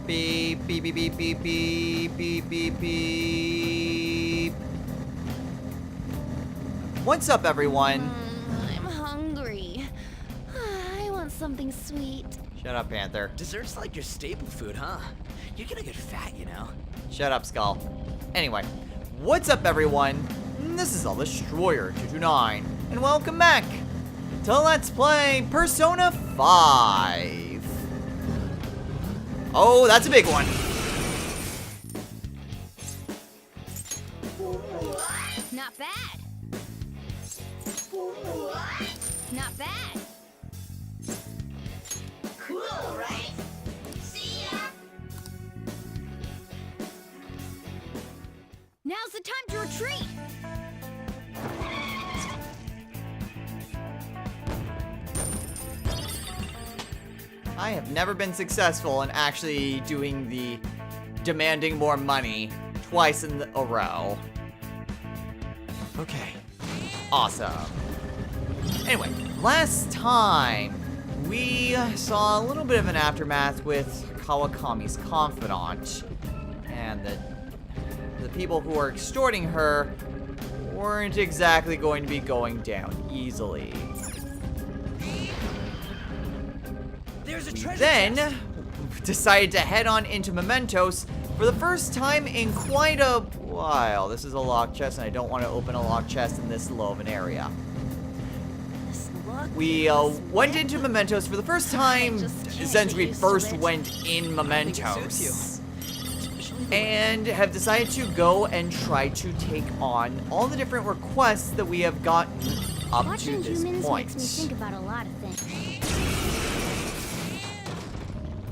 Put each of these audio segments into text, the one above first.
Beep, beep, beep, beep, beep, beep, beep, beep, beep. What's up, everyone? I'm hungry. I want something sweet. Shut up, Panther. Dessert's like your staple food, huh? You're gonna get fat, you know. Shut up, Skull. Anyway, what's up, everyone? This is the Destroyer 229, and welcome back to Let's Play Persona 5. Oh, that's a big one. Not bad. Not bad. Cool, right? See ya! Now's the time to retreat. I have never been successful in actually doing the demanding more money twice in a row. Okay. Awesome. Anyway, last time we saw a little bit of an aftermath with Kawakami's confidant, and the people who were extorting her weren't exactly going to be going down easily. There's a treasure Then chest. decided to head on into Mementos for the first time in quite a while. This is a locked chest, and I don't want to open a locked chest in this low of an area. This luck We is went wet. into Mementos for the first time Just can't since get we used to first it. went in think it Mementos. suits And have decided to go and try to take on all the different requests that we have gotten up Watching to this humans point. makes me think about a lot of things.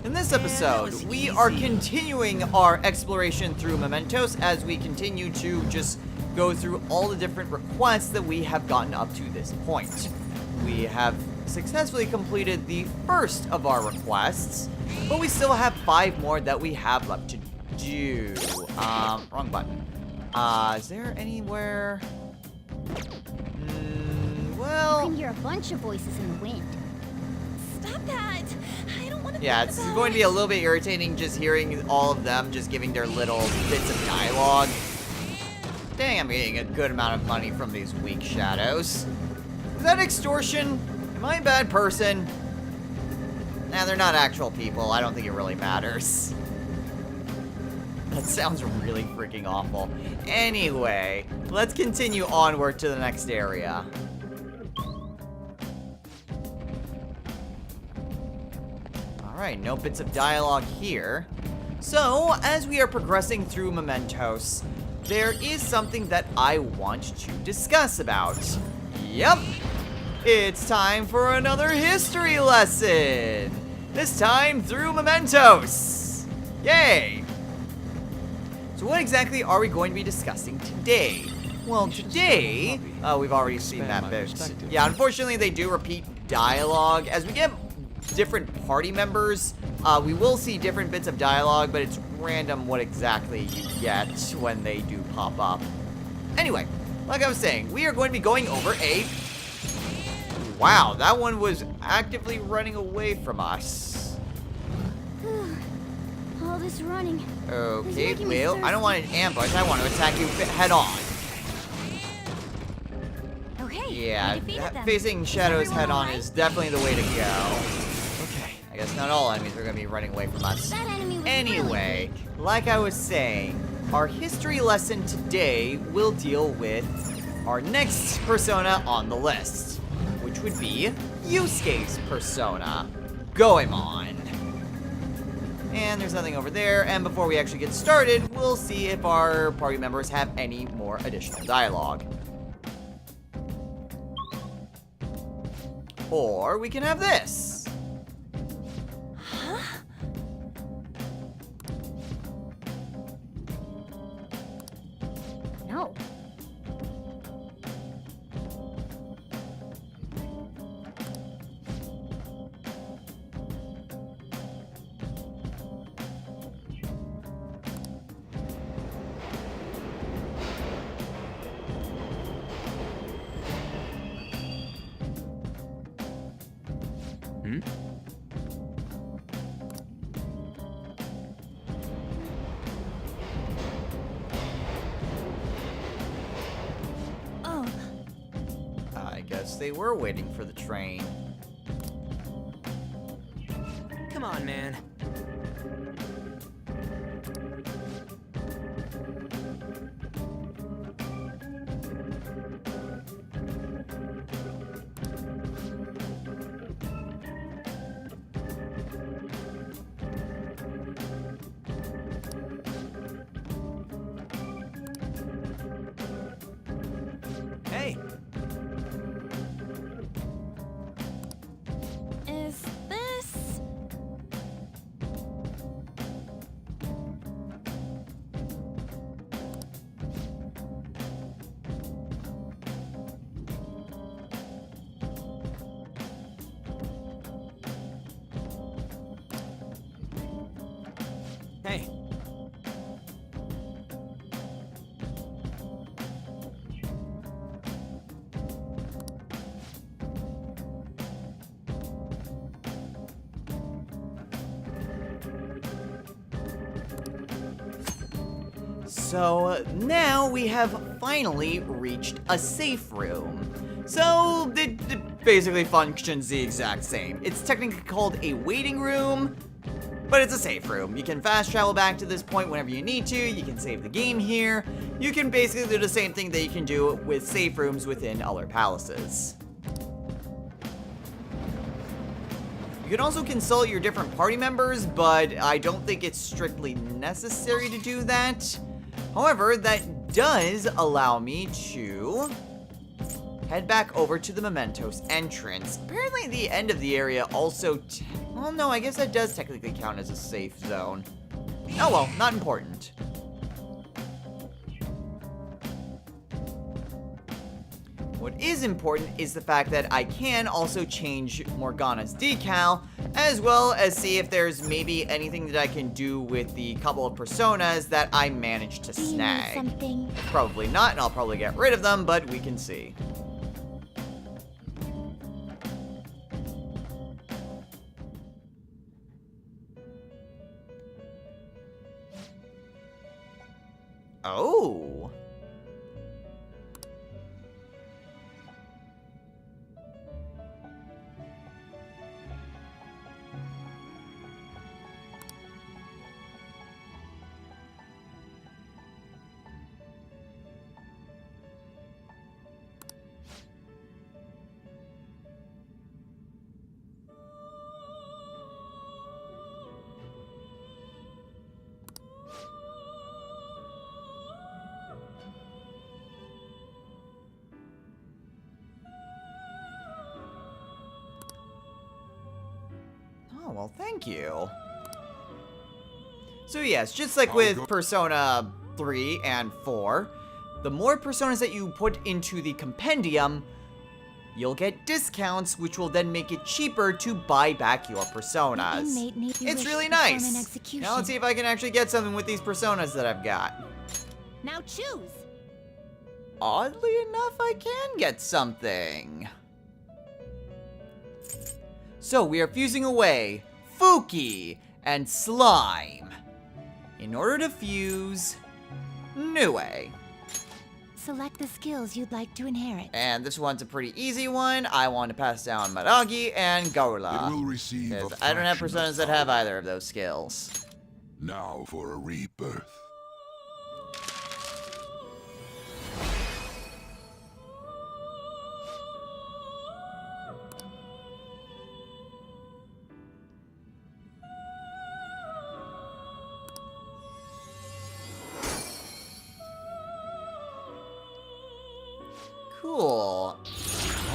In this Man, that episode, was we are easy. continuing our exploration through Mementos as we continue to just go through all the different requests that we have gotten up to this point. We have successfully completed the first of our requests, but we still have 5 more that we have left to do. Wrong button. Is there anywhere? You Well, can hear a bunch of voices in the wind. Stop that! I don't want to. yeah, it's going to be a little bit irritating just hearing all of them just giving their little bits of dialogue. Dang, I'm getting a good amount of money from these weak shadows. Is that extortion? Am I a bad person? Nah, they're not actual people. I don't think it really matters. That sounds really freaking awful. Anyway, let's continue onward to the next area. Alright, no bits of dialogue here. So, as we are progressing through Mementos, there is something that I want to discuss about. Yep! It's time for another history lesson! This time through Mementos! Yay! So what exactly are we going to be discussing today? Well, today, we've already seen that bit. Yeah, unfortunately they do repeat dialogue. As we get different party members, we will see different bits of dialogue, but it's random what exactly you get when they do pop up. Anyway, like I was saying, we are going to be going over a... Wow, that one was actively running away from us. All this running. Okay, making me well, I don't want an ambush. I want to attack you head on. Okay. Yeah, we defeated them. facing Is shadows everyone head on alright? is definitely the way to go. Okay, I guess not all enemies are going to be running away from us. That enemy was Anyway, like I was saying, our history lesson today will deal with our next persona on the list, which would be Yusuke's persona, Goemon. And there's nothing over there, and before we actually get started, we'll see if our party members have any more additional dialogue. Or we can have this. Huh? No. guess they were waiting for the train. Come on, man. Hey. Is this... Hey. So now we have finally reached a safe room. So it basically functions the exact same. It's technically called a waiting room, but it's a safe room. You can fast travel back to this point whenever you need to. You can save the game here. You can basically do the same thing that you can do with safe rooms within other palaces. You can also consult your different party members, but I don't think it's strictly necessary to do that. However, that does allow me to head back over to the Mementos entrance. Apparently the end of the area also, well, no, I guess that does technically count as a safe zone. Oh well, not important. What is important is the fact that I can also change Morgana's decal, as well as see if there's maybe anything that I can do with the couple of personas that I managed to Do you need snag. something? Probably not, and I'll probably get rid of them, but we can see. Oh. Oh, well, thank you. So yes, just like with Persona 3 and 4, the more personas that you put into the compendium, you'll get discounts, which will then make it cheaper to buy back your personas. Inmate need you It's wish really to perform an nice. execution. Now let's see if I can actually get something with these personas that I've got. Now choose. Oddly enough, I can get something. So we are fusing away Fuki and Slime in order to fuse Nue. Select the skills you'd like to inherit. And this one's a pretty easy one. I want to pass down Maragi and It Gaula. will receive a Because I don't have fraction of personas that have power. either of those skills. Now for a rebirth. Cool.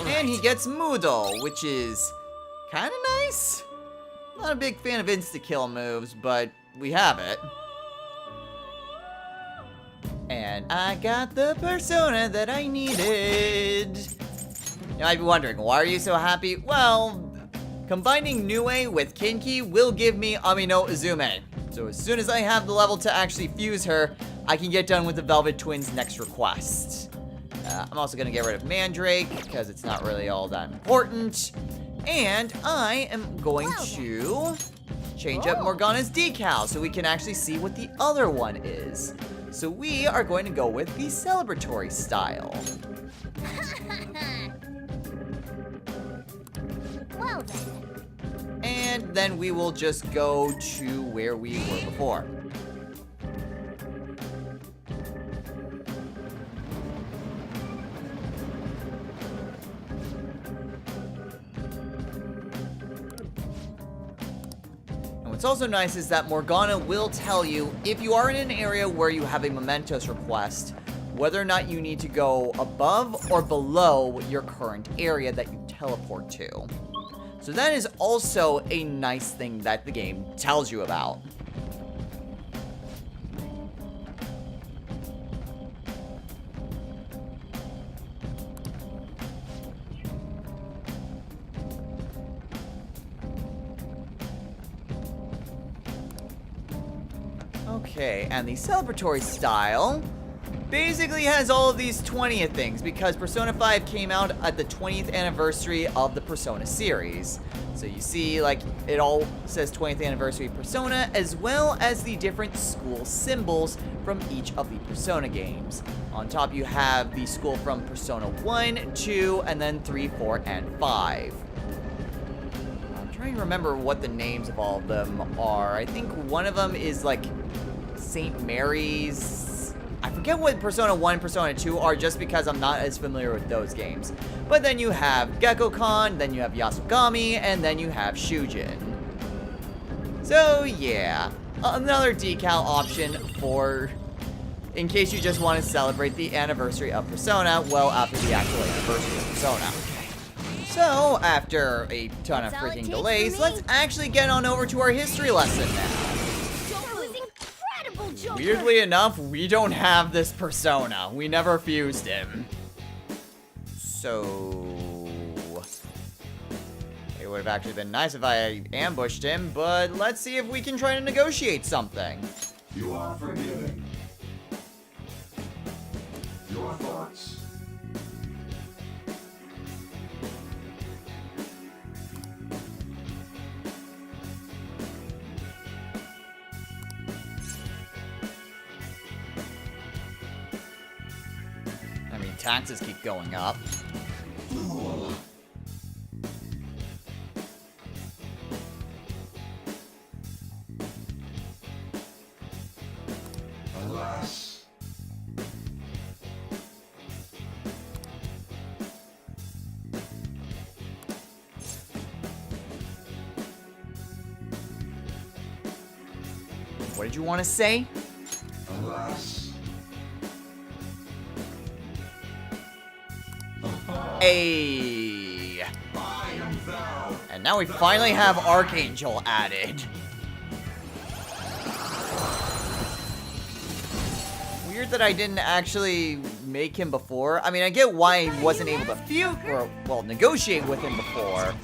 And he gets Mudo, which is kind of nice. Not a big fan of insta-kill moves, but we have it. And I got the persona that I needed. You might be wondering, why are you so happy? Well, combining Nue with Kinki will give me Amino Uzume. So as soon as I have the level to actually fuse her, I can get done with the Velvet Twins' next request. I'm also going to get rid of Mandrake, because it's not really all that important. And I am going to change up Morgana's decal, so we can actually see what the other one is. So we are going to go with the celebratory style. then we will just go to where we were before. What's also nice is that Morgana will tell you if you are in an area where you have a Mementos request, whether or not you need to go above or below your current area that you teleport to. So that is also a nice thing that the game tells you about. Okay, and the celebratory style basically has all of these 20th things because Persona 5 came out at the 20th anniversary of the Persona series. So you see, like, it all says 20th anniversary Persona, as well as the different school symbols from each of the Persona games. On top you have the school from Persona 1, 2, and then 3, 4, and 5. I'm trying to remember what the names of all of them are. I think one of them is, like, St. Mary's. I forget what Persona 1 and Persona 2 are just because I'm not as familiar with those games. But then you have Gekko-kan, then you have Yasogami, and then you have Shujin. So yeah, another decal option for in case you just want to celebrate the anniversary of Persona well after the actual anniversary of Persona. So after a ton of freaking delays, let's actually get on over to our history lesson now. Weirdly enough, we don't have this Persona. We never fused him. So it would have actually been nice if I ambushed him, but let's see if we can try to negotiate something. You are forgiven. Your thoughts. Taxes keep going up. Alas. What did you want to say? Alas. Hey. I am thou. And now we finally have Archangel added. Weird that I didn't actually make him before. I mean, I get why he wasn't able to negotiate with him before.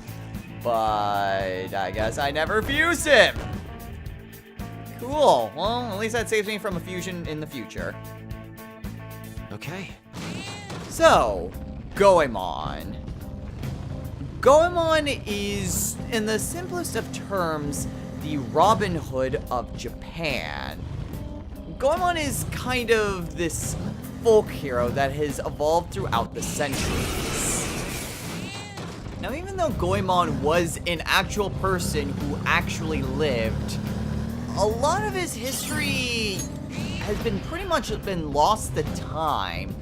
But I guess I never fused him. Cool. Well, at least that saves me from a fusion in the future. Okay. So, Goemon. Goemon is, in the simplest of terms, the Robin Hood of Japan. Goemon is kind of this folk hero that has evolved throughout the centuries. Now, even though Goemon was an actual person who actually lived, a lot of his history has been pretty much been lost to time.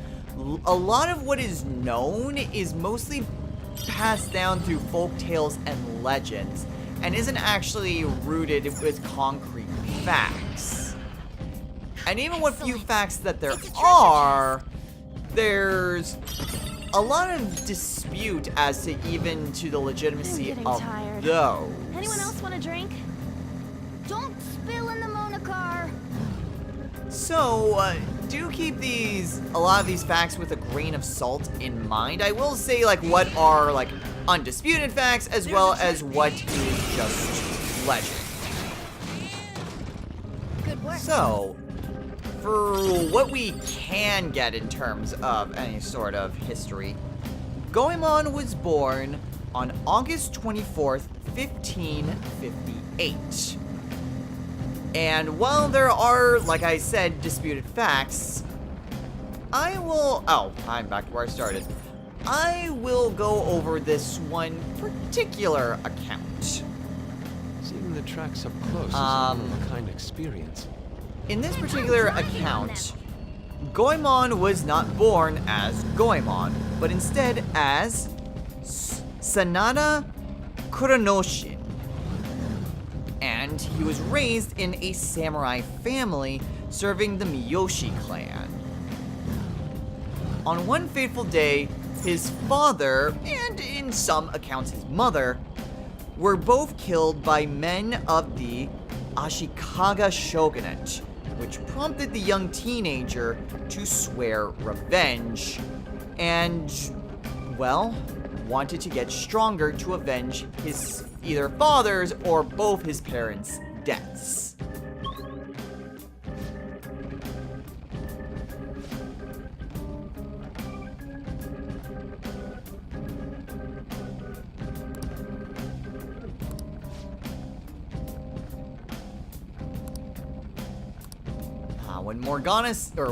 A lot of what is known is mostly passed down through folk tales and legends, and isn't actually rooted with concrete facts. And even what few facts that there are, there's a lot of dispute as to even to the legitimacy of those. Anyone else want a drink? Don't spill in the Monacar. So, do keep a lot of these facts with a grain of salt in mind. I will say, like, what are, like, undisputed facts, as well as what is just legend. Good work. So, for what we can get in terms of any sort of history, Goemon was born on August 24th, 1558. And while there are, like I said, disputed facts, I'm back to where I started. I will go over this one particular account. the tracks up close is a one-of-a-kind experience. In this particular account, Goemon was not born as Goemon, but instead as Sanada Kuronoshin. And he was raised in a samurai family serving the Miyoshi clan. On one fateful day, his father, and in some accounts his mother, were both killed by men of the Ashikaga shogunate, which prompted the young teenager to swear revenge, and, well, wanted to get stronger to avenge his either father's or both his parents' deaths.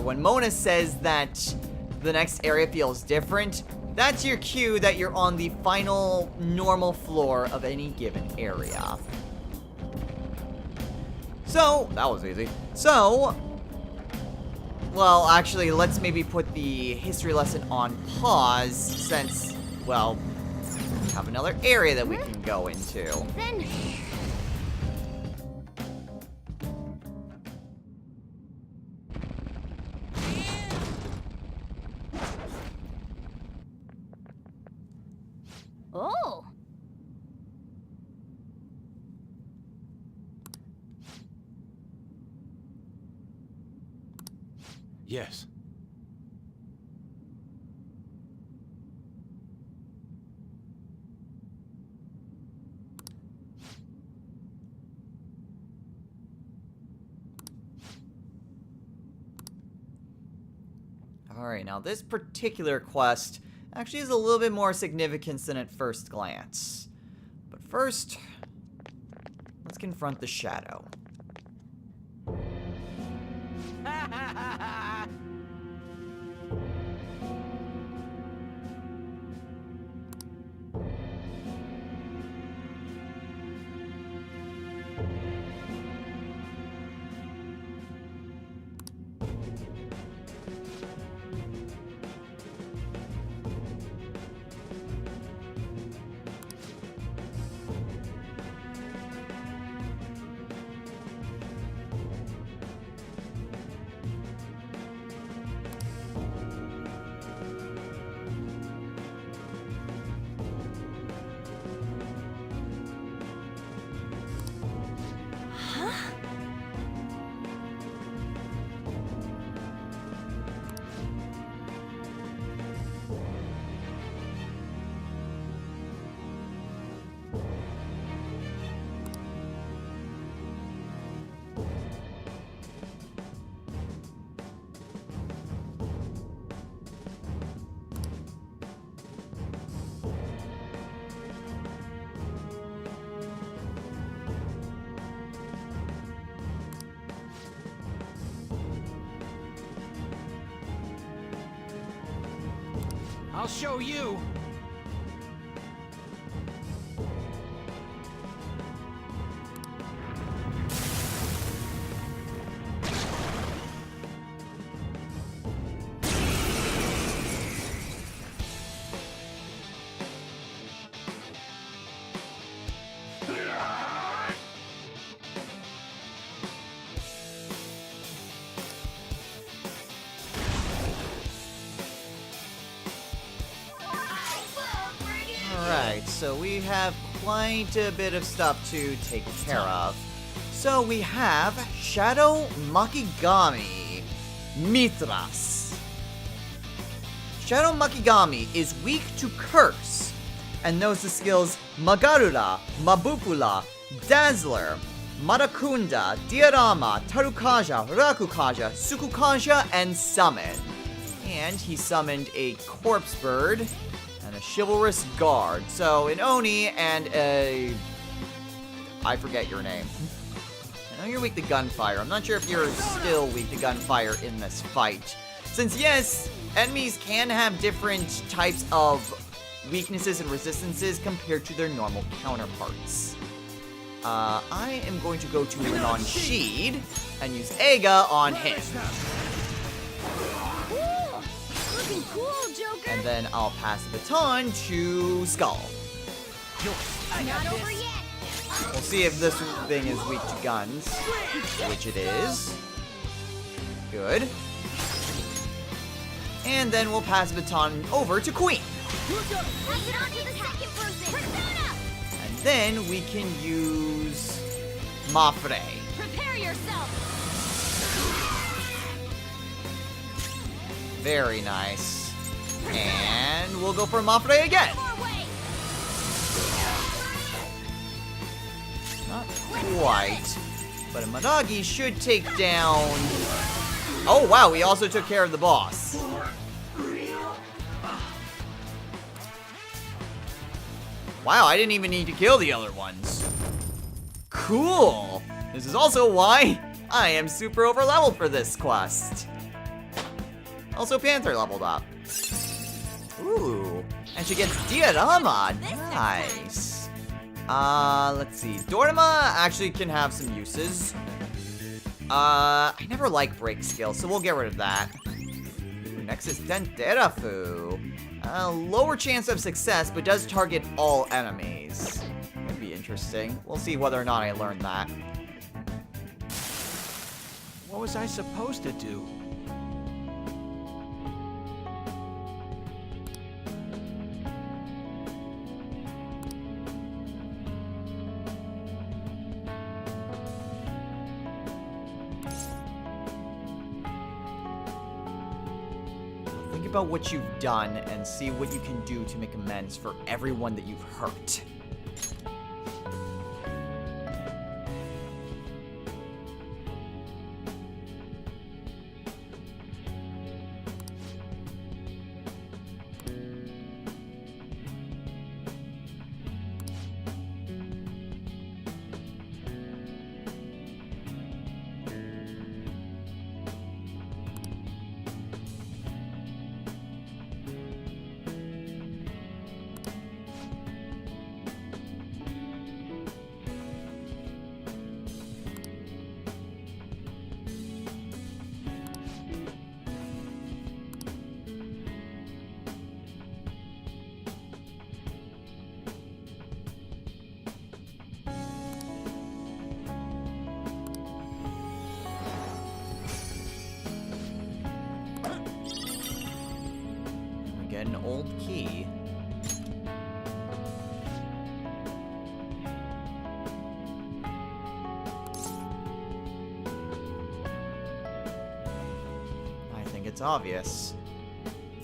When Mona says that the next area feels different, that's your cue that you're on the final normal floor of any given area. So, that was easy. So, well, actually, let's maybe put the history lesson on pause since, well, we have another area that we can go into. Then... Oh! Yes. Alright, now this particular quest actually has a little bit more significance than at first glance. But first, let's confront the shadow. I'll show you! Alright, so we have quite a bit of stuff to take care of. So we have Shadow Makigami Mithras. Shadow Makigami is weak to curse and knows the skills Magarura, Mabukula, Dazzler, Marakunda, Diorama, Tarukaja, Rakukaja, Sukukaja, and Summon. And he summoned a corpse bird and a chivalrous guard. So an Oni and a... I forget your name. I know you're weak to gunfire. I'm not sure if you're still weak to gunfire in this fight. Since yes, enemies can have different types of weaknesses and resistances compared to their normal counterparts. I am going to go to Linon Sheed and use Aga on him. Cool! Looking cool, Joker! And then I'll pass the baton to Skull. Not over yet! We'll see if this thing is weak to guns, which it is. Good. And then we'll pass the baton over to Queen. Pass it on to the second person! Persona! And then we can use Mafre. Prepare yourself! Very nice. And we'll go for Mafre again. More way! Not quite. But a Maragi should take down... Oh, wow, we also took care of the boss. Wow, I didn't even need to kill the other ones. Cool. This is also why I am super overleveled for this quest. Also, Panther leveled up. Ooh, and she gets Diorama. Nice. Let's see. Dorama actually can have some uses. I never like break skill, so we'll get rid of that. Ooh, next is Denterafu. Lower chance of success, but does target all enemies. That'd be interesting. We'll see whether or not I learn that. What was I supposed to do? Think about what you've done and see what you can do to make amends for everyone that you've hurt. Get an old key. I think it's obvious.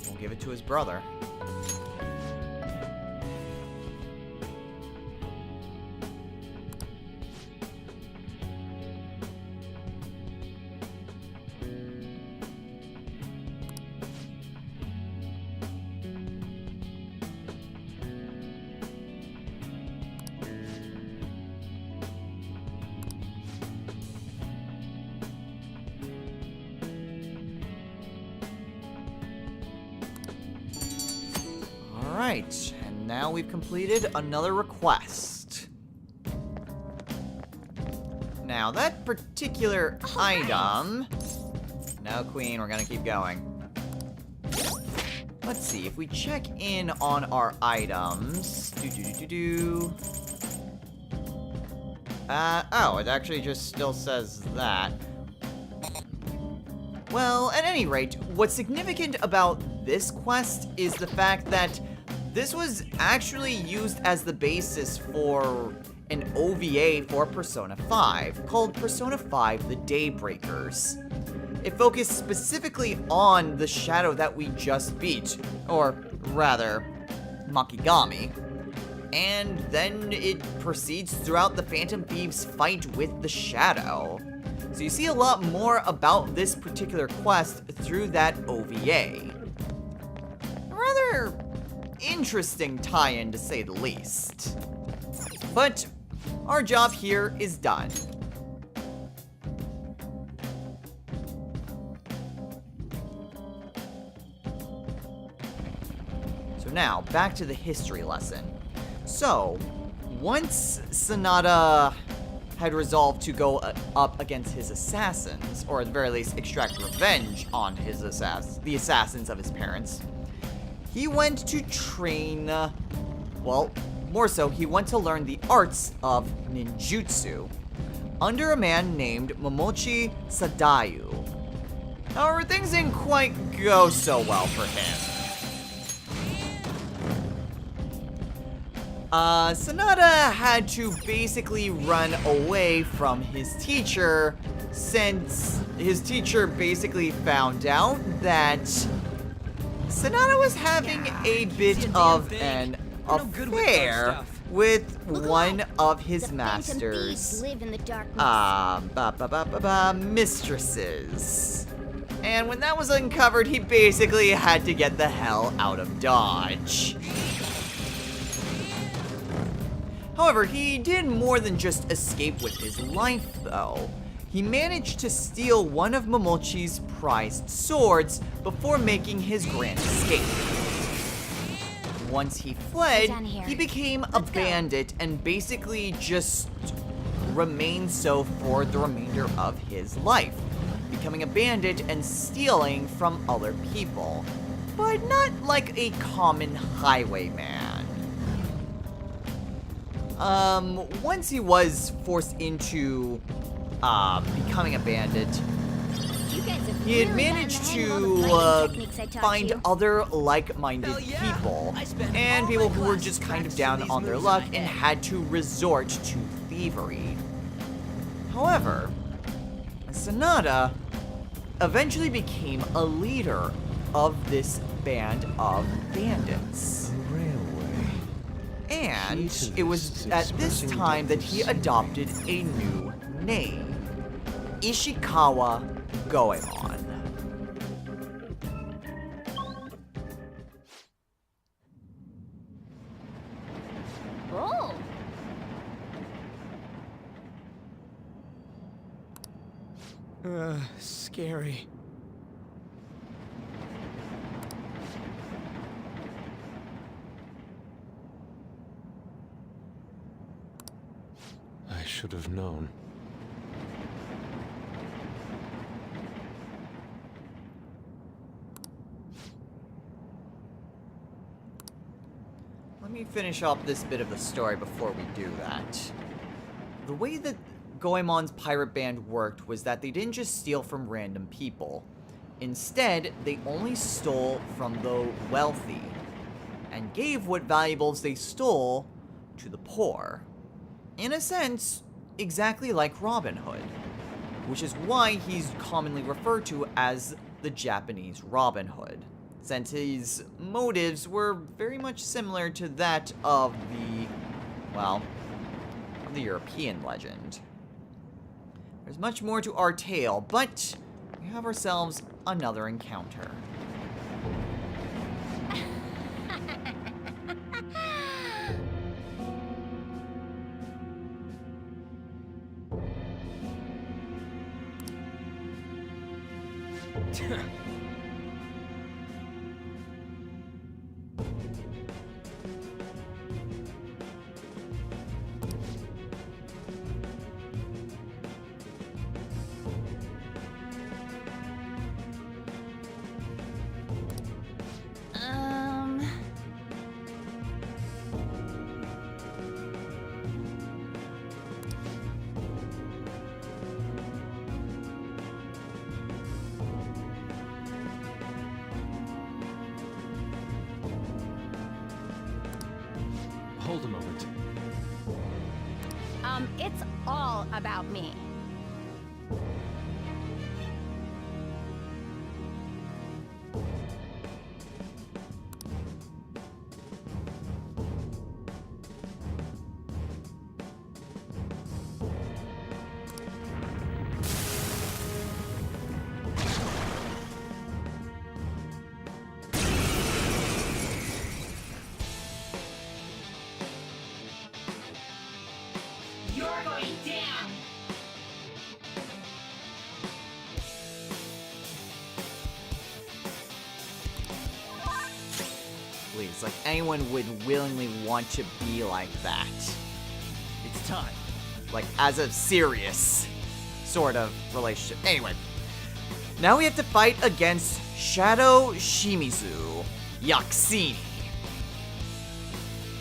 We'll give it to his brother. Alright, and now we've completed another request. Now, that particular item... No, Queen, we're gonna keep going. Let's see, if we check in on our items... Oh, it actually just still says that. Well, at any rate, what's significant about this quest is the fact that this was actually used as the basis for an OVA for Persona 5, called Persona 5 The Daybreakers. It focused specifically on the shadow that we just beat, or rather, Makigami. And then it proceeds throughout the Phantom Thieves' fight with the shadow. So you see a lot more about this particular quest through that OVA. A rather interesting tie-in, to say the least. But our job here is done. So now, back to the history lesson. So, once Sonata had resolved to go up against his assassins, or at the very least extract revenge on the assassins of his parents, he went to train, well, more so, he went to learn the arts of ninjutsu under a man named Momochi Sadayu. However, things didn't quite go so well for him. Sanada had to basically run away from his teacher since his teacher basically found out that Sanada was having a bit of an affair with one of his master's mistresses. And when that was uncovered, he basically had to get the hell out of Dodge. However, he did more than just escape with his life, though. He managed to steal one of Momochi's prized swords before making his grand escape. Once he fled, he became a bandit and basically just remained so for the remainder of his life, becoming a bandit and stealing from other people, but not like a common highwayman. Once he was forced into becoming a bandit, he had managed to find other like-minded people, and people who were just kind of down on their luck and had to resort to thievery. However, Sanada eventually became a leader of this band of bandits. And it was at this time that he adopted a new name, Ishikawa Goemon. Oh. Scary. I should have known. Let me finish up this bit of the story before we do that. The way that Goemon's pirate band worked was that they didn't just steal from random people. Instead, they only stole from the wealthy, and gave what valuables they stole to the poor. In a sense, exactly like Robin Hood, which is why he's commonly referred to as the Japanese Robin Hood, since his motives were very much similar to that of the European legend. There's much more to our tale, but we have ourselves another encounter. Hold a moment. It's all about me. You're going down. Please, like anyone would willingly want to be like that. It's time. Like, as a serious sort of relationship. Anyway. Now we have to fight against Shadow Shimizu Yaksini.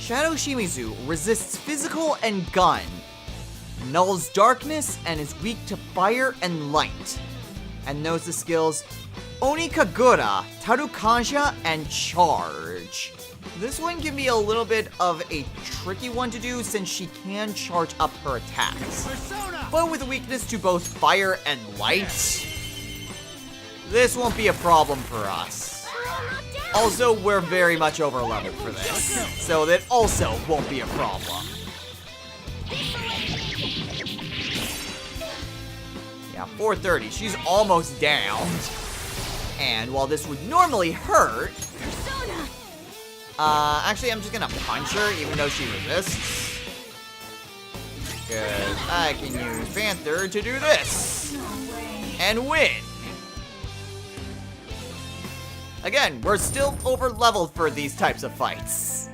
Shadow Shimizu resists physical and gun, nulls darkness, and is weak to fire and light, and knows the skills Onikagura, Tarukansha, and Charge. This one can be a little bit of a tricky one to do since she can charge up her attacks. But with a weakness to both fire and light, this won't be a problem for us. Also, we're very much over leveled for this, so that also won't be a problem. Yeah, 430, she's almost down. And while this would normally hurt, actually I'm just gonna punch her even though she resists. Because I can use Panther to do this. And win. Again, we're still over leveled for these types of fights.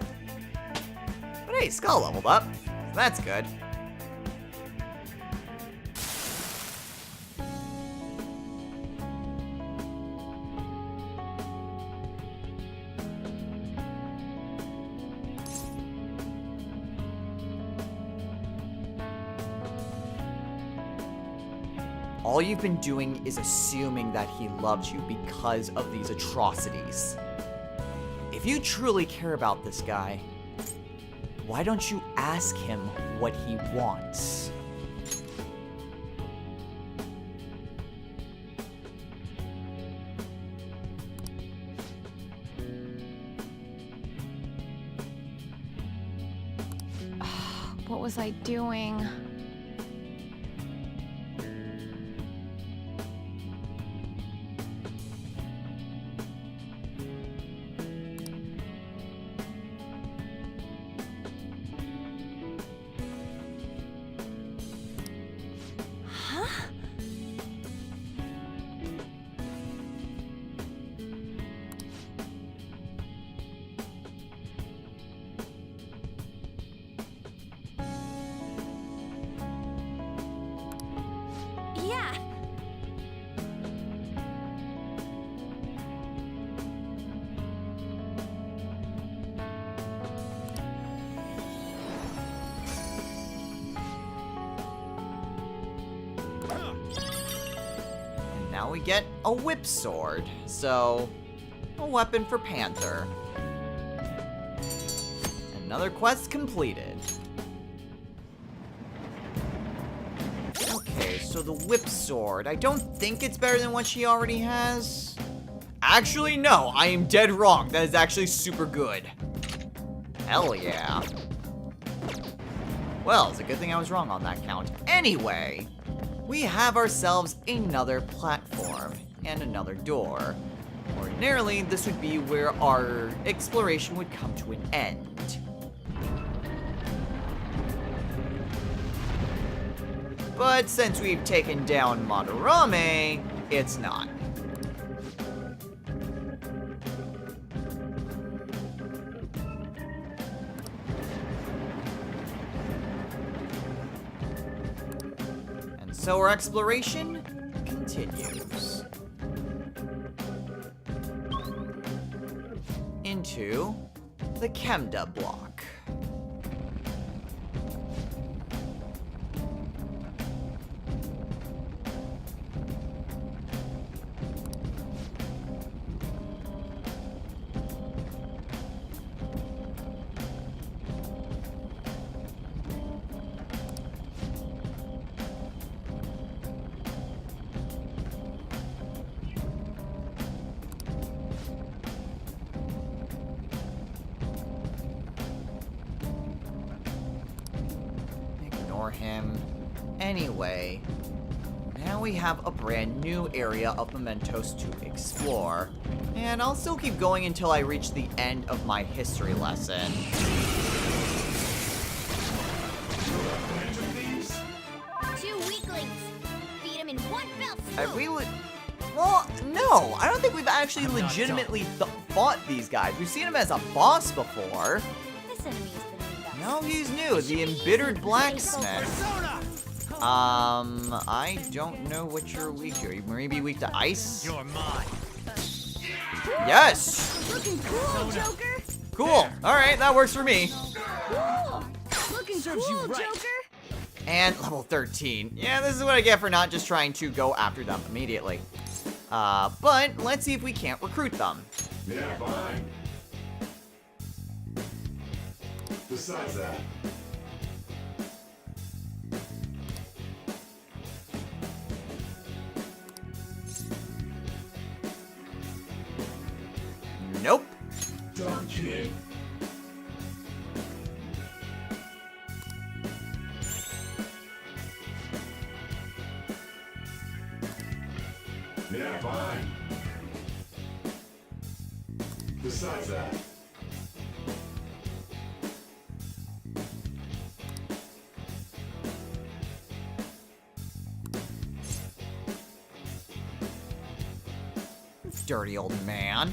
But hey, Skull leveled up. So that's good. All you've been doing is assuming that he loves you because of these atrocities. If you truly care about this guy, why don't you ask him what he wants? What was I doing? Now we get a whip sword, so a weapon for Panther. Another quest completed. Okay, so the whip sword, I don't think it's better than what she already has. Actually, no, I am dead wrong. That is actually super good. Hell yeah. Well, it's a good thing I was wrong on that count. Anyway, we have ourselves another platform and another door. Ordinarily, this would be where our exploration would come to an end. But since we've taken down Madarame, it's not. So our exploration continues into the Chemda block. Him. Anyway, now we have a brand new area of mementos to explore, and I'll still keep going until I reach the end of my history lesson. 2 weaklings. Beat him in one fell swoop. Have we well, no, I don't think we've actually legitimately fought these guys. We've seen him as a boss before. This enemy's been beat up. No, he's new, the embittered blacksmith. I don't know what you're weak to. Are you maybe weak to ice? You're mine. Yes! Looking cool, Joker. Cool. Alright, that works for me. Cool. Looking Serves you cool, right. Joker. And level 13. Yeah, this is what I get for not just trying to go after them immediately. But let's see if we can't recruit them. Yeah, fine. Besides that, Nope. dumb kid. Yeah, fine. Besides that, Dirty old man.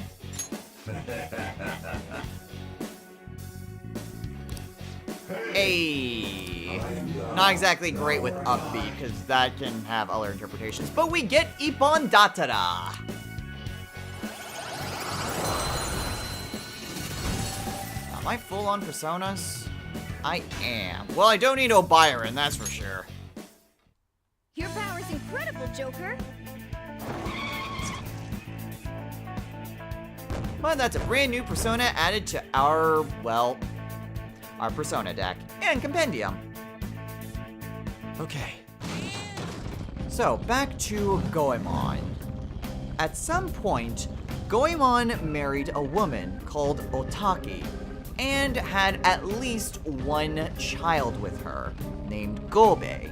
Hey. Not exactly great with upbeat, because that can have other interpretations. But we get Ippon Datara. Am I full on personas? I am. Well, I don't need O'Byron, that's for sure. Your power's incredible, Joker. But that's a brand new persona added to our, well, our persona deck and compendium. Okay. So, back to Goemon. At some point, Goemon married a woman called Otaki and had at least one child with her, named Gobe.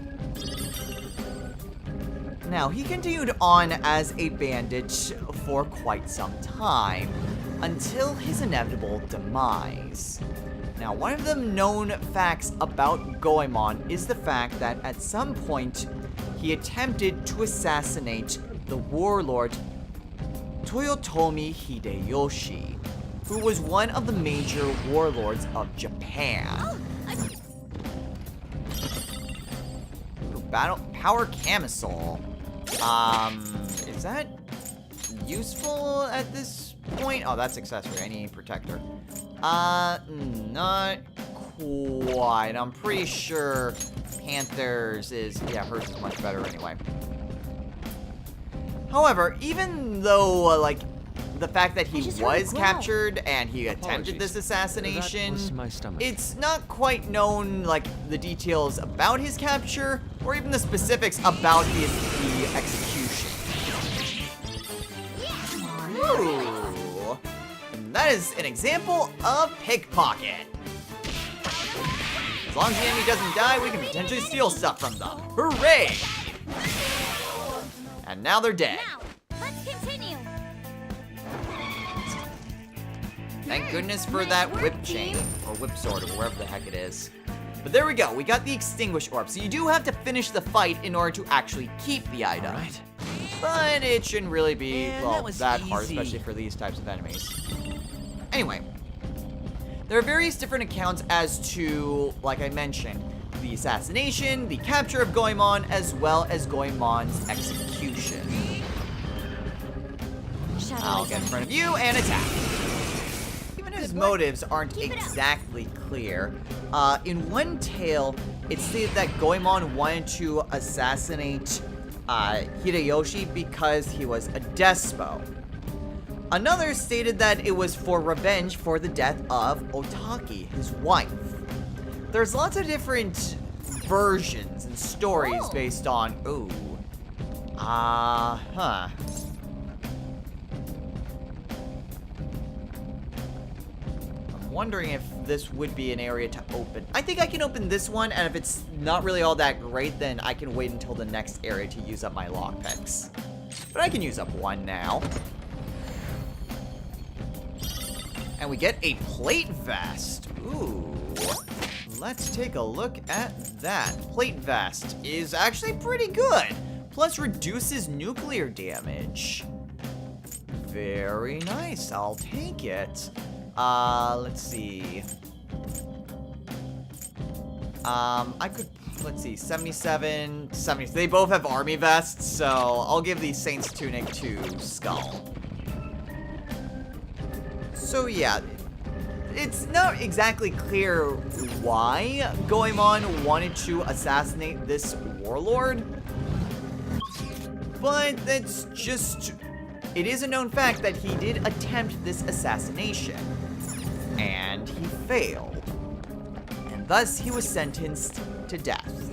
Now, he continued on as a bandit for quite some time, until his inevitable demise. Now, one of the known facts about Goemon is the fact that at some point, he attempted to assassinate the warlord Toyotomi Hideyoshi, who was one of the major warlords of Japan. Ooh, battle power camisole. Is that useful at this point? Oh, that's accessory. I need protector. Not quite. I'm pretty sure Panther's is, yeah, hers is much better anyway. However, even though, like, the fact that he just heard a was growl. captured and he attempted Apologies. this assassination, That was my stomach. it's not quite known, like, the details about his capture or even the specifics about the execution. Ooh. And that is an example of pickpocket. As long as the enemy doesn't die, we can potentially steal stuff from them. Hooray! And now they're dead. Now, let's continue. Thank goodness for that whip chain, or whip sword, or wherever the heck it is. But there we go, we got the Extinguish Orb, so you do have to finish the fight in order to actually keep the item. Right. But it shouldn't really be, Man, well, that was that hard, easy. especially for these types of enemies. Anyway, there are various different accounts as to, like I mentioned, the assassination, the capture of Goemon, as well as Goemon's execution. Shadow I'll is get in on. front of you and attack. Even if his Good work. motives aren't Keep it up. exactly clear, in one tale, it stated that Goemon wanted to assassinate Hideyoshi because he was a despo. Another stated that it was for revenge for the death of Otaki, his wife. There's lots of different versions and stories Oh. based on, ooh, huh. I'm wondering if this would be an area to open. I think I can open this one, and if it's not really all that great, then I can wait until the next area to use up my lockpicks. But I can use up one now. And we get a plate vest. Ooh. Let's take a look at that. Plate vest is actually pretty good. Plus reduces nuclear damage. Very nice. I'll take it. Let's see. I could let's see, 77, 70. They both have army vests, so I'll give the Saint's tunic to Skull. So yeah, it's not exactly clear why Goemon wanted to assassinate this warlord, but it's just, it is a known fact that he did attempt this assassination, and he failed, and thus he was sentenced to death.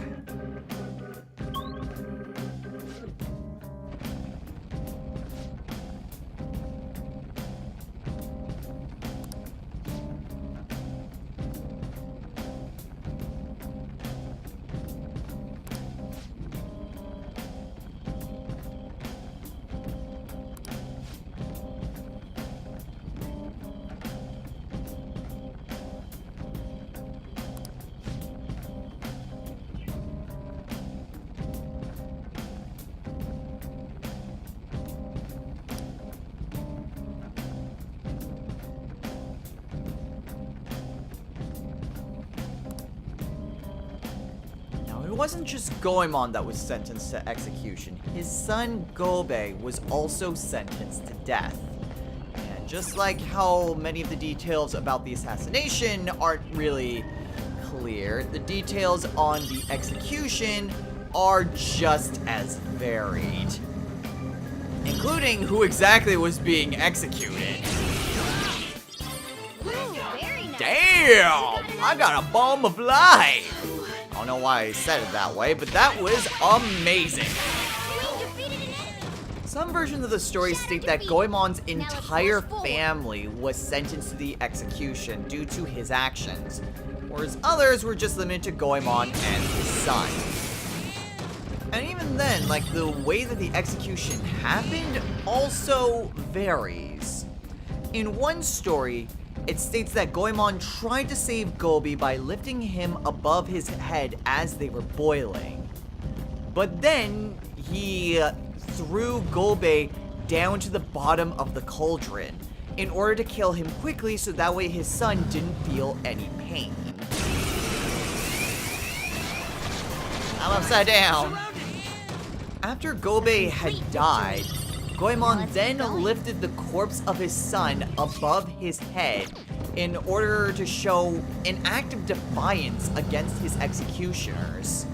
It wasn't just Goemon that was sentenced to execution. His son Gobe was also sentenced to death. And just like how many of the details about the assassination aren't really clear, the details on the execution are just as varied. Including who exactly was being executed. Ooh, very nice. Damn! I got a bomb of life! I don't know why I said it that way, but that was amazing. We defeated an enemy. Some versions of the story state that Goemon's entire family was sentenced to the execution due to his actions, whereas others were just limited to Goemon and his son. And even then, like, the way that the execution happened also varies. In one story, it states that Goemon tried to save Gobi by lifting him above his head as they were boiling. But then, he threw Gobe down to the bottom of the cauldron in order to kill him quickly so that way his son didn't feel any pain. I'm upside down. After Gobe had died, Goemon then lifted the corpse of his son above his head in order to show an act of defiance against his executioners.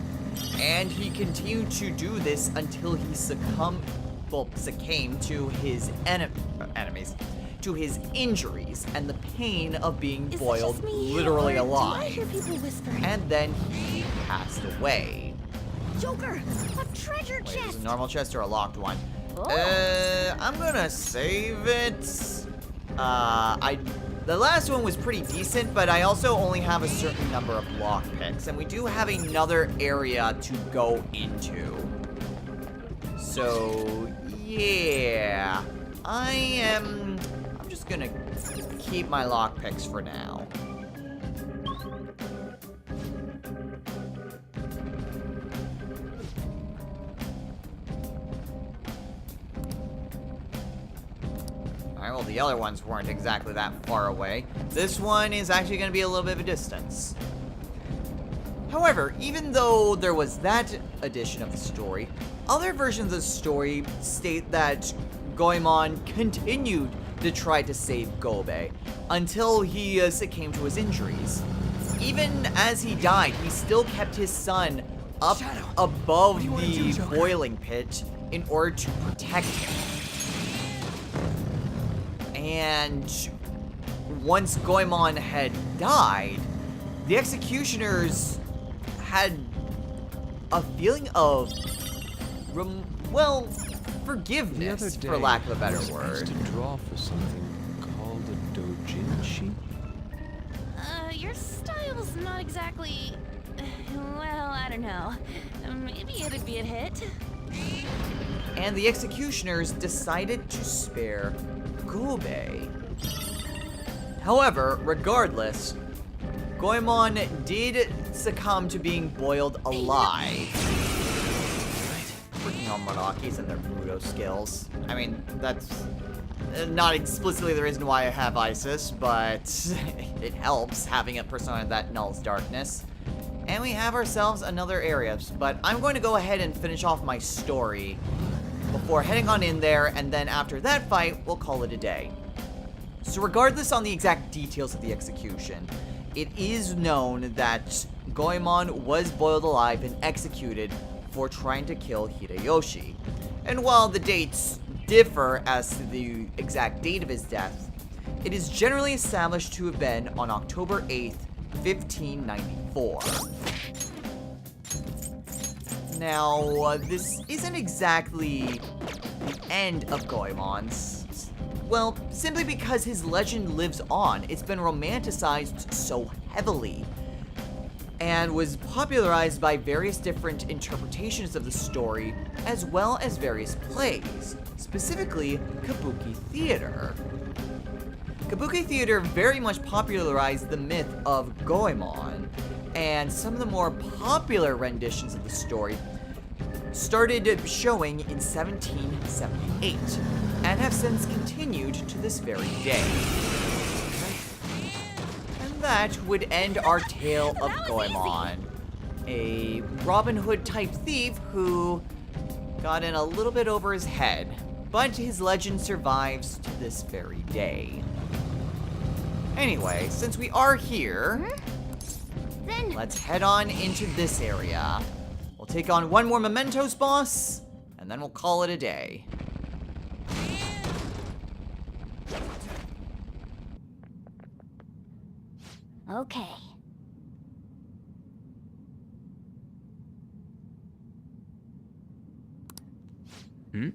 And he continued to do this until he succumbed to his enemies, to his injuries and the pain of being Is it boiled just me, literally or do I alive. hear people whispering? And then he passed away. Joker, a treasure Wait, is it chest. a normal chest or a locked one? Oh. I'm gonna save it. The last one was pretty decent, but I also only have a certain number of lockpicks, and we do have another area to go into. So, yeah. I'm just gonna keep my lockpicks for now. Alright, well, the other ones weren't exactly that far away. This one is actually going to be a little bit of a distance. However, even though there was that edition of the story, other versions of the story state that Goemon continued to try to save Gobe until he succumbed to his injuries. Even as he died, he still kept his son up above the boiling pit in order to protect him. And once Goemon had died, the executioners had a feeling of, forgiveness, for lack of a better word. To draw for something called a dojinshi. Your style's not exactly. Well, I don't know. Maybe it'd be a hit. And the executioners decided to spare Gobe. However, regardless, Goemon did succumb to being boiled alive. Freaking Almarakis and their Mudo skills. I mean, that's not explicitly the reason why I have Isis, but it helps having a persona that nulls darkness. And we have ourselves another area, but I'm going to go ahead and finish off my story before heading on in there, and then after that fight, we'll call it a day. So regardless on the exact details of the execution, it is known that Goemon was boiled alive and executed for trying to kill Hideyoshi. And while the dates differ as to the exact date of his death, it is generally established to have been on October 8th, 1594. Now, this isn't exactly the end of Goemon's. Well, simply because his legend lives on. It's been romanticized so heavily and was popularized by various different interpretations of the story, as well as various plays, specifically Kabuki theater. Kabuki theater very much popularized the myth of Goemon, and some of the more popular renditions of the story started showing in 1778, and have since continued to this very day. And that would end our tale of Goemon, a Robin Hood type thief who got in a little bit over his head, but his legend survives to this very day. Anyway, since we are here, let's head on into this area. We'll take on one more Mementos boss, and then we'll call it a day. Okay. Hmm?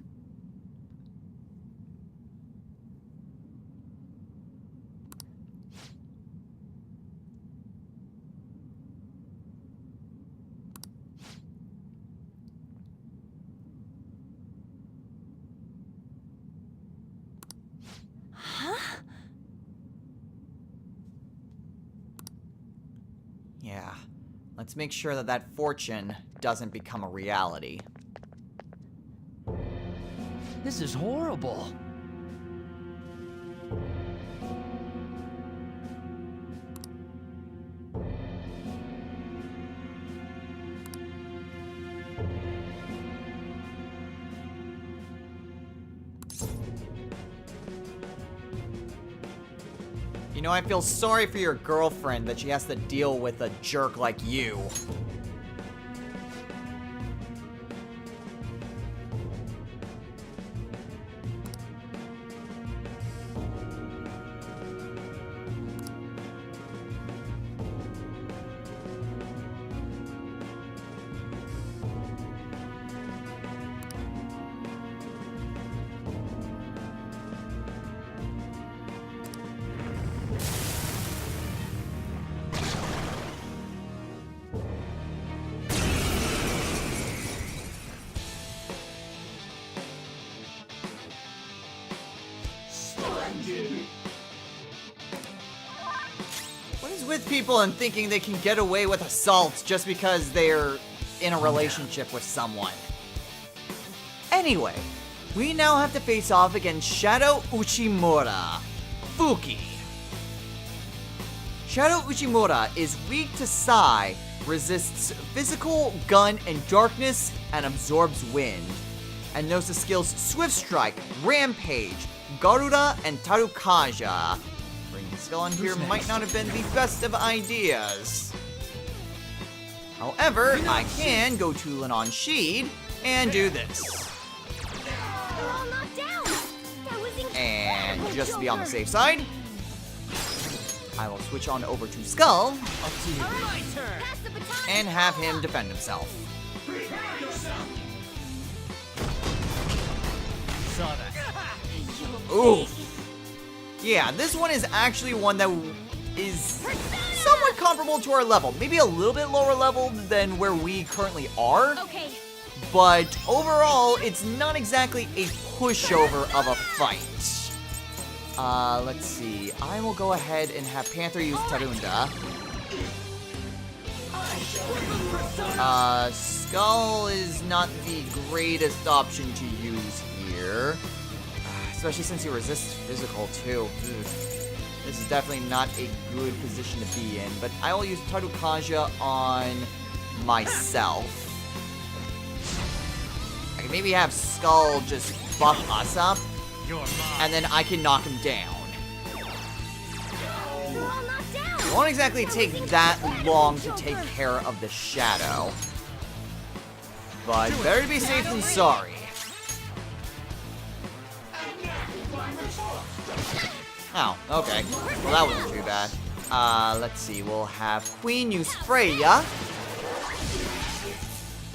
Yeah, let's make sure that that fortune doesn't become a reality. This is horrible. You know, I feel sorry for your girlfriend that she has to deal with a jerk like you. What is with people and thinking they can get away with assaults just because they're in a relationship with someone? Anyway, we now have to face off against Shadow Uchimura, Fuki. Shadow Uchimura is weak to Sai, resists physical, gun, and darkness, and absorbs wind, and knows the skills Swift Strike, Rampage, Garuda, and Tarukaja. Bringing Skull on here might not have been the best of ideas. However, I can go to Lenon Sheed and do this. They're all knocked down. That was incredible. And just to be on the safe side, I will switch on over to Skull My turn. Pass the baton. and have him defend himself. Saw that. Ooh. Yeah, this one is actually one that is somewhat comparable to our level. Maybe a little bit lower level than where we currently are. Okay. But overall, it's not exactly a pushover of a fight. Let's see. I will go ahead and have Panther use Tarunda. Skull is not the greatest option to use here. Especially since he resists physical, too. Ugh. This is definitely not a good position to be in, but I will use Tarukaja on myself. I can maybe have Skull just buff us up, and then I can knock him down. You're all knocked down. It won't exactly take that long to take care of the shadow. But better to be safe than sorry. Oh, okay. Well, that wasn't too bad. Let's see. We'll have Queen use Freya.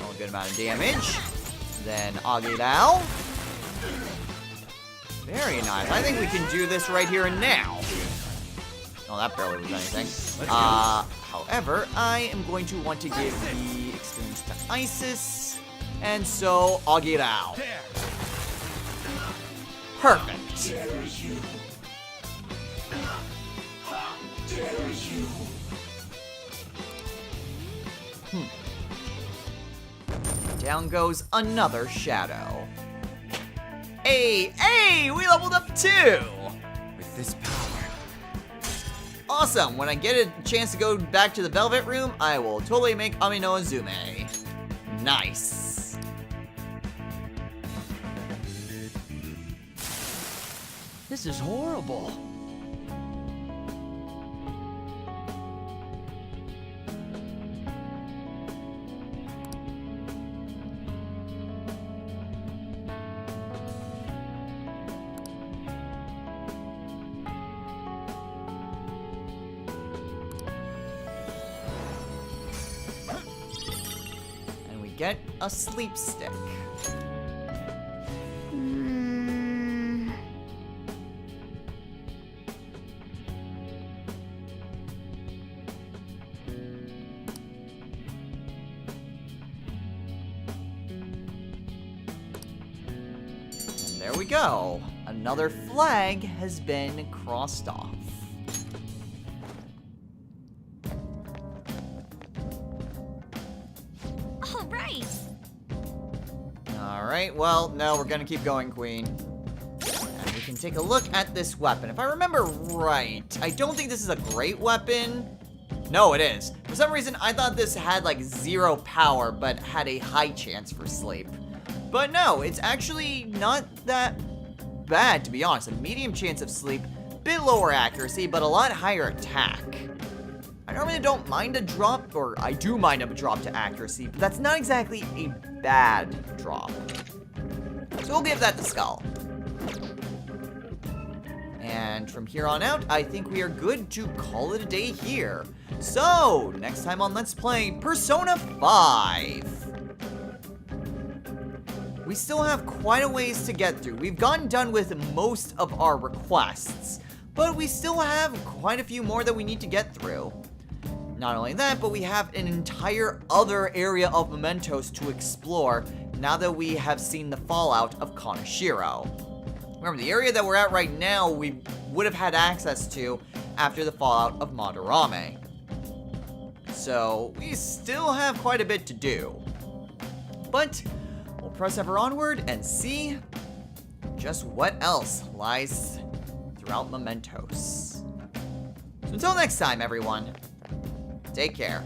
Roll a good amount of damage. Then Agirao. Very nice. I think we can do this right here and now. Oh, that barely was anything. However, I am going to want to give the experience to Isis. And so, Agirao. Perfect. Dares you. Dares you. Down goes another shadow. Hey, we leveled up too! With this power. Awesome, when I get a chance to go back to the Velvet Room, I will totally make Amino Azume. Nice. This is horrible. And we get a sleep stick. There we go. Another flag has been crossed off. All right. Alright, well, no, we're gonna keep going, Queen. And we can take a look at this weapon. If I remember right, I don't think this is a great weapon. No, it is. For some reason, I thought this had like 0 power, but had a high chance for sleep. But no, it's actually not that bad, to be honest. A medium chance of sleep, bit lower accuracy, but a lot higher attack. I normally don't mind a drop, or I do mind a drop to accuracy, but that's not exactly a bad drop. So we'll give that the Skull. And from here on out, I think we are good to call it a day here. So, next time on Let's Play Persona 5. We still have quite a ways to get through. We've gotten done with most of our requests, but we still have quite a few more that we need to get through. Not only that, but we have an entire other area of mementos to explore now that we have seen the fallout of Kaneshiro. Remember, the area that we're at right now, we would have had access to after the fallout of Madarame. So, we still have quite a bit to do. But we'll press ever onward and see just what else lies throughout mementos. So until next time, everyone, take care.